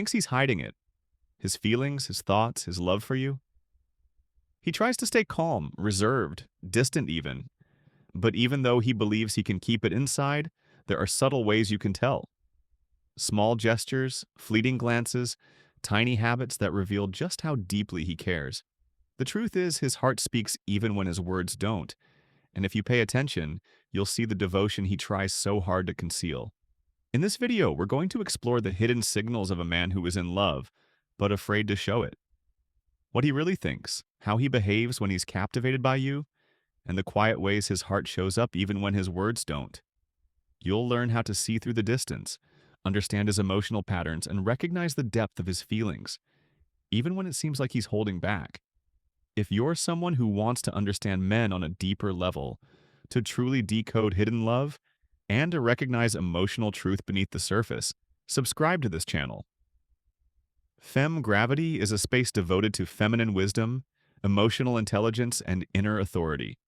Thinks he's hiding it, his feelings, his thoughts, his love for you. He tries to stay calm, reserved, distant even, but even though he believes he can keep it inside, there are subtle ways you can tell. Small gestures, fleeting glances, tiny habits that reveal just how deeply he cares. The truth is, his heart speaks even when his words don't, and if you pay attention, you'll see the devotion he tries so hard to conceal. In this video, we're going to explore the hidden signals of a man who is in love, but afraid to show it. What he really thinks, how he behaves when he's captivated by you, and the quiet ways his heart shows up even when his words don't. You'll learn how to see through the distance, understand his emotional patterns, and recognize the depth of his feelings, even when it seems like he's holding back. If you're someone who wants to understand men on a deeper level, to truly decode hidden love, and to recognize emotional truth beneath the surface, subscribe to this channel. Femme Gravity is a space devoted to feminine wisdom, emotional intelligence, and inner authority.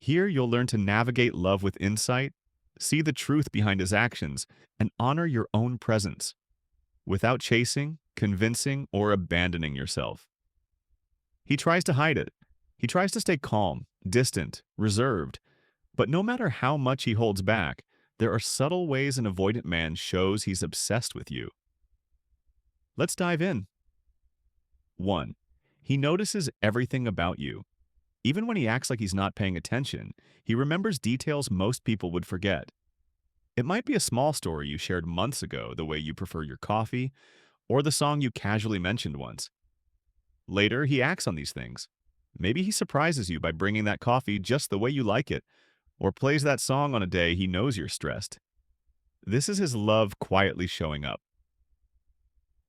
Here you'll learn to navigate love with insight, see the truth behind his actions, and honor your own presence, without chasing, convincing, or abandoning yourself. He tries to hide it. He tries to stay calm, distant, reserved. But no matter how much he holds back, there are subtle ways an avoidant man shows he's obsessed with you. Let's dive in. 1. He notices everything about you. Even when he acts like he's not paying attention, he remembers details most people would forget. It might be a small story you shared months ago, the way you prefer your coffee, or the song you casually mentioned once. Later, he acts on these things. Maybe he surprises you by bringing that coffee just the way you like it, or plays that song on a day he knows you're stressed. This is his love quietly showing up.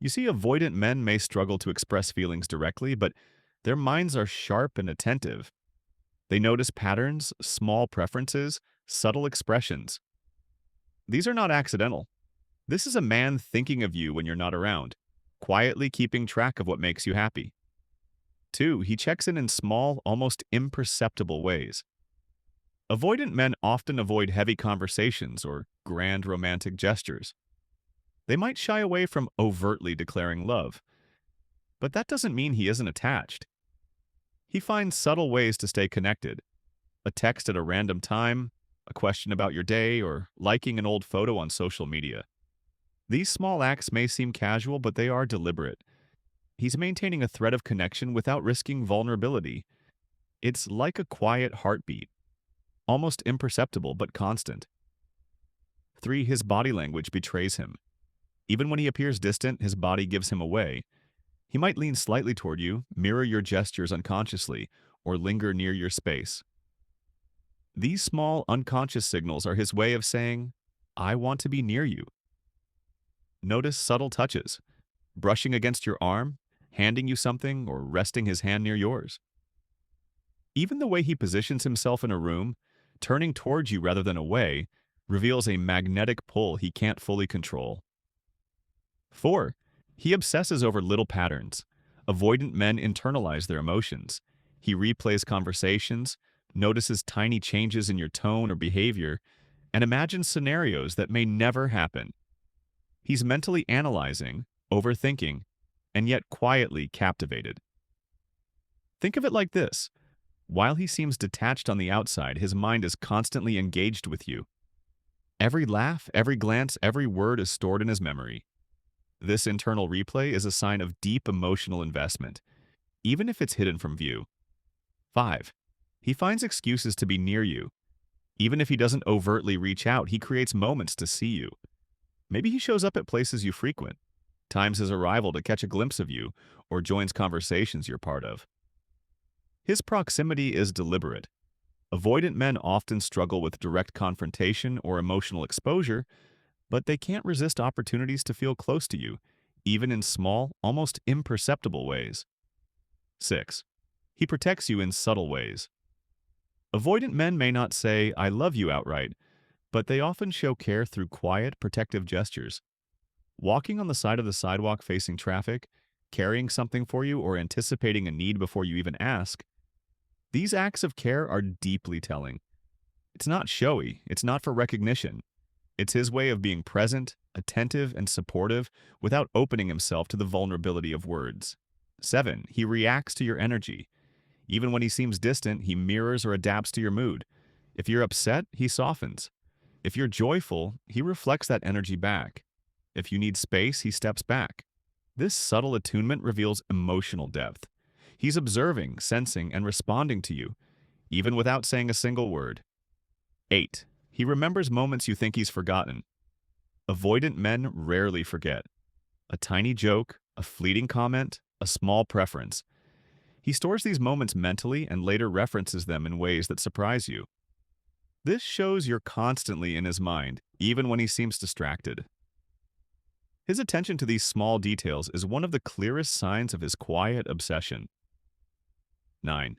You see, avoidant men may struggle to express feelings directly, but their minds are sharp and attentive. They notice patterns, small preferences, subtle expressions. These are not accidental. This is a man thinking of you when you're not around, quietly keeping track of what makes you happy. 2. He checks in small, almost imperceptible ways. Avoidant men often avoid heavy conversations or grand romantic gestures. They might shy away from overtly declaring love, but that doesn't mean he isn't attached. He finds subtle ways to stay connected. A text at a random time, a question about your day, or liking an old photo on social media. These small acts may seem casual, but they are deliberate. He's maintaining a thread of connection without risking vulnerability. It's like a quiet heartbeat, almost imperceptible but constant. 3. His body language betrays him. Even when he appears distant, his body gives him away. He might lean slightly toward you, mirror your gestures unconsciously, or linger near your space. These small, unconscious signals are his way of saying, "I want to be near you." Notice subtle touches, brushing against your arm, handing you something, or resting his hand near yours. Even the way he positions himself in a room, turning towards you rather than away, reveals a magnetic pull he can't fully control. 4. He obsesses over little patterns. Avoidant men internalize their emotions. He replays conversations, notices tiny changes in your tone or behavior, and imagines scenarios that may never happen. He's mentally analyzing, overthinking, and yet quietly captivated. Think of it like this. While he seems detached on the outside, his mind is constantly engaged with you. Every laugh, every glance, every word is stored in his memory. This internal replay is a sign of deep emotional investment, even if it's hidden from view. 5. He finds excuses to be near you. Even if he doesn't overtly reach out, he creates moments to see you. Maybe he shows up at places you frequent, times his arrival to catch a glimpse of you, or joins conversations you're part of. His proximity is deliberate. Avoidant men often struggle with direct confrontation or emotional exposure, but they can't resist opportunities to feel close to you, even in small, almost imperceptible ways. 6. He protects you in subtle ways. Avoidant men may not say, "I love you" outright, but they often show care through quiet, protective gestures. Walking on the side of the sidewalk facing traffic, carrying something for you, or anticipating a need before you even ask. These acts of care are deeply telling. It's not showy, it's not for recognition. It's his way of being present, attentive, and supportive without opening himself to the vulnerability of words. 7. He reacts to your energy. Even when he seems distant, he mirrors or adapts to your mood. If you're upset, he softens. If you're joyful, he reflects that energy back. If you need space, he steps back. This subtle attunement reveals emotional depth. He's observing, sensing, and responding to you, even without saying a single word. 8. He remembers moments you think he's forgotten. Avoidant men rarely forget. A tiny joke, a fleeting comment, a small preference. He stores these moments mentally and later references them in ways that surprise you. This shows you're constantly in his mind, even when he seems distracted. His attention to these small details is one of the clearest signs of his quiet obsession. 9.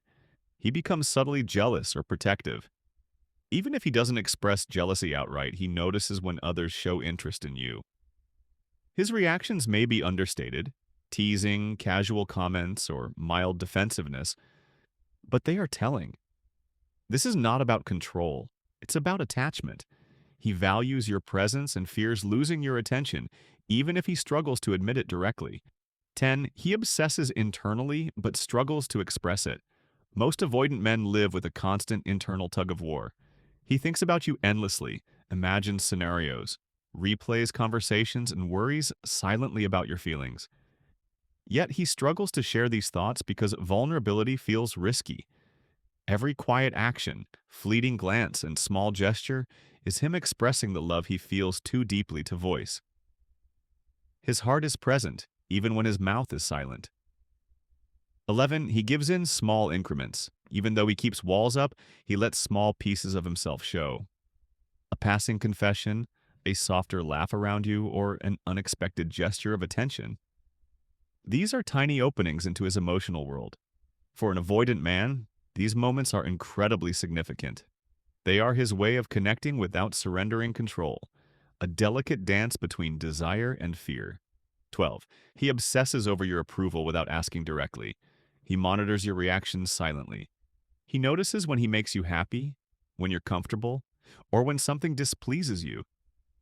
He becomes subtly jealous or protective. Even if he doesn't express jealousy outright, he notices when others show interest in you. His reactions may be understated, teasing, casual comments, or mild defensiveness, but they are telling. This is not about control. It's about attachment. He values your presence and fears losing your attention, even if he struggles to admit it directly. 10. He obsesses internally but struggles to express it. Most avoidant men live with a constant internal tug-of-war. He thinks about you endlessly, imagines scenarios, replays conversations, and worries silently about your feelings. Yet he struggles to share these thoughts because vulnerability feels risky. Every quiet action, fleeting glance, and small gesture is him expressing the love he feels too deeply to voice. His heart is present, even when his mouth is silent. 11. He gives in small increments. Even though he keeps walls up, he lets small pieces of himself show. A passing confession, a softer laugh around you, or an unexpected gesture of attention. These are tiny openings into his emotional world. For an avoidant man, these moments are incredibly significant. They are his way of connecting without surrendering control, a delicate dance between desire and fear. 12. He obsesses over your approval without asking directly. He monitors your reactions silently. He notices when he makes you happy, when you're comfortable, or when something displeases you.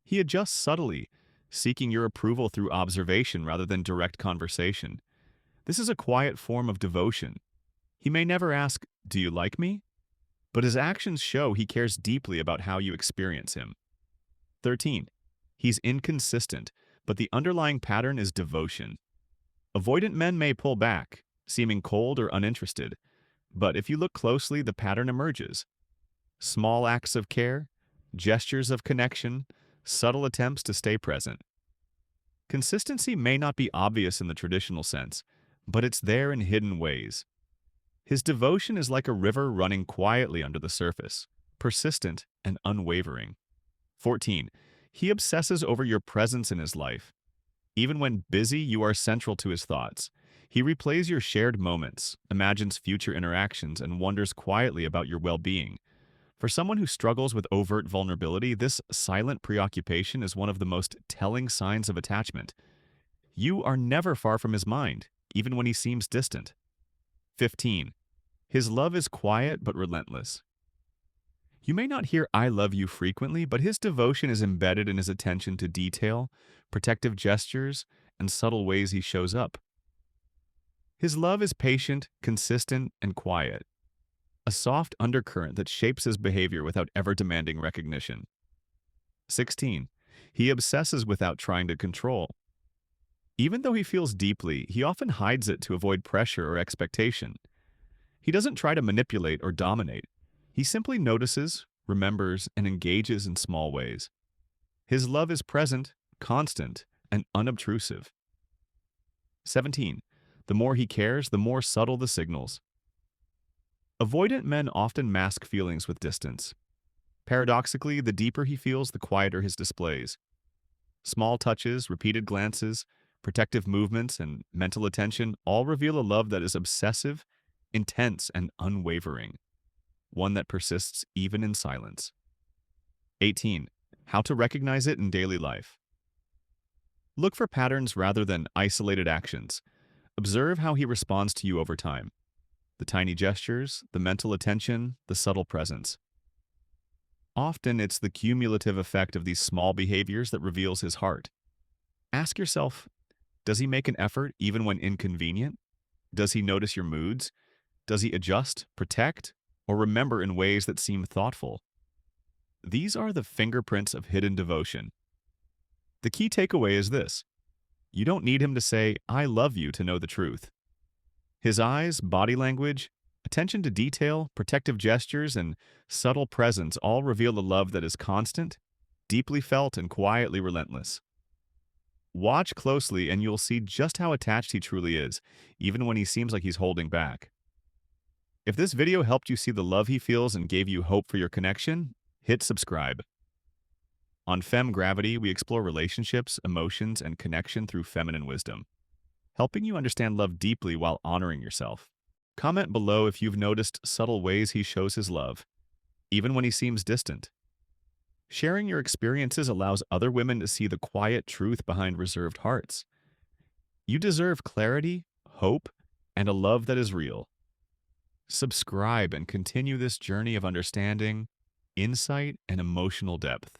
He adjusts subtly, seeking your approval through observation rather than direct conversation. This is a quiet form of devotion. He may never ask, "Do you like me?" But his actions show he cares deeply about how you experience him. 13. He's inconsistent, but the underlying pattern is devotion. Avoidant men may pull back, seeming cold or uninterested, but if you look closely, the pattern emerges. Small acts of care, gestures of connection, subtle attempts to stay present. Consistency may not be obvious in the traditional sense, but it's there in hidden ways. His devotion is like a river running quietly under the surface, persistent and unwavering. 14. He obsesses over your presence in his life. Even when busy, you are central to his thoughts. He replays your shared moments, imagines future interactions, and wonders quietly about your well-being. For someone who struggles with overt vulnerability, this silent preoccupation is one of the most telling signs of attachment. You are never far from his mind, even when he seems distant. 15. His love is quiet but relentless. You may not hear "I love you" frequently, but his devotion is embedded in his attention to detail, protective gestures, and subtle ways he shows up. His love is patient, consistent, and quiet, a soft undercurrent that shapes his behavior without ever demanding recognition. 16. He obsesses without trying to control. Even though he feels deeply, he often hides it to avoid pressure or expectation. He doesn't try to manipulate or dominate. He simply notices, remembers, and engages in small ways. His love is present, constant, and unobtrusive. 17. The more he cares, the more subtle the signals. Avoidant men often mask feelings with distance. Paradoxically, the deeper he feels, the quieter his displays. Small touches, repeated glances, protective movements, and mental attention all reveal a love that is obsessive, intense, and unwavering, one that persists even in silence. 18. How to recognize it in daily life. Look for patterns rather than isolated actions. Observe how he responds to you over time. The tiny gestures, the mental attention, the subtle presence. Often it's the cumulative effect of these small behaviors that reveals his heart. Ask yourself, does he make an effort even when inconvenient? Does he notice your moods? Does he adjust, protect, or remember in ways that seem thoughtful? These are the fingerprints of hidden devotion. The key takeaway is this: you don't need him to say, "I love you," to know the truth. His eyes, body language, attention to detail, protective gestures, and subtle presence all reveal a love that is constant, deeply felt, and quietly relentless. Watch closely and you'll see just how attached he truly is, even when he seems like he's holding back. If this video helped you see the love he feels and gave you hope for your connection, hit subscribe. On Femme Gravity, we explore relationships, emotions, and connection through feminine wisdom, helping you understand love deeply while honoring yourself. Comment below if you've noticed subtle ways he shows his love, even when he seems distant. Sharing your experiences allows other women to see the quiet truth behind reserved hearts. You deserve clarity, hope, and a love that is real. Subscribe and continue this journey of understanding, insight, and emotional depth.